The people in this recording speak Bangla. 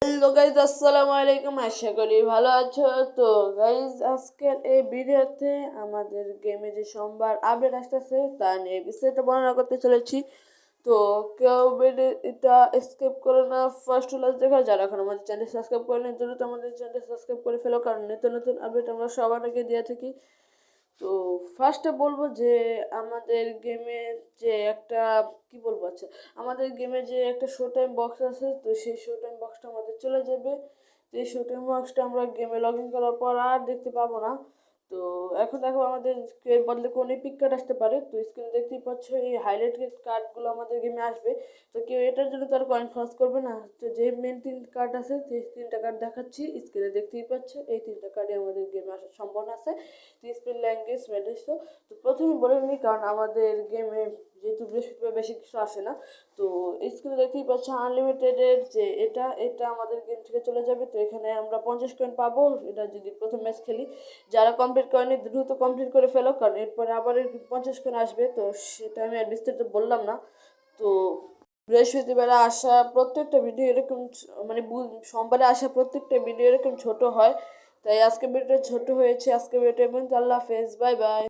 হ্যালো গাইজ, আসসালামু আলাইকুম। আশা করি ভালো আছো। তো গাইজ, আজকের এই ভিডিওতে আমাদের গেমে যে সোমবার আপডেট আসতেছে তা নিয়ে বিস্তারিত বর্ণনা করতে চলেছি। তো কেউ এটা স্কিপ করে না, ফার্স্ট টু লাস্ট দেখা। যারা এখন আমাদের চ্যানেল সাবস্ক্রাইব করেনি দ্রুত আমাদের চ্যানেল সাবস্ক্রাইব করে ফেলো, কারণ নতুন নতুন আপডেট আমরা সবার আগে দিয়ে থাকি। তো ফার্স্টে বলবো যে আমাদের গেমে যে একটা কি বলবো, আচ্ছা, আমাদের গেমে যে একটা শো টাইম বক্স আছে, তো সেই শো টাইম বক্সটা আমাদের চলে যাবে। তো এই শো টাইম বক্সটা আমরা গেমে লগ ইন করার পর আর দেখতে পাবো না। তো এখন দেখো আমাদের এর বদলে কোন পিক কার্ড আসতে পারে। তো স্ক্রিনে দেখতেই পাচ্ছ এই হাইলাইটেড কার্ডগুলো আমাদের গেমে আসবে। তো কেউ এটার জন্য তার কয়েন খরচ করবে না। তো যে মেন 3 কার্ড আছে সেই 3টা কার্ড দেখাচ্ছি, স্ক্রিনে দেখতেই পাচ্ছ। এই 3টা কার্ডে আমাদের গেমে আসার সম্ভাবনা আছে। তো স্পেল ল্যাঙ্গুয়েজ মেডিসো। তো প্রথমে বলে নিই, কারণ আমাদের গেমে যেহেতু বৃহস্পতিবার বেশি কিছু আসে না। তো স্ক্রিনে দেখতেই পাচ্ছ আনলিমিটেডের যে এটা এটা আমাদের গেম থেকে চলে যাবে। তো এখানে আমরা 50 কয়েন পাবো এটা যদি প্রথম ম্যাচ খেলি। যারা কমপ্লিট করেনি দ্রুত কমপ্লিট করে ফেলো, কারণ এরপরে আবার 50 কয়েন আসবে। তো সেটা আমি আর বিস্তারিত বললাম না। তো বৃহস্পতিবারে আসা প্রত্যেকটা ভিডিও এরকম মানে সোমবারে আসা প্রত্যেকটা ভিডিও এরকম ছোট হয়। তাই আজকে ভিডিওটা ছোট হয়েছে। আজকে ভিডিওটা এবং আল্লাহ হাফেজ, বাই বাই।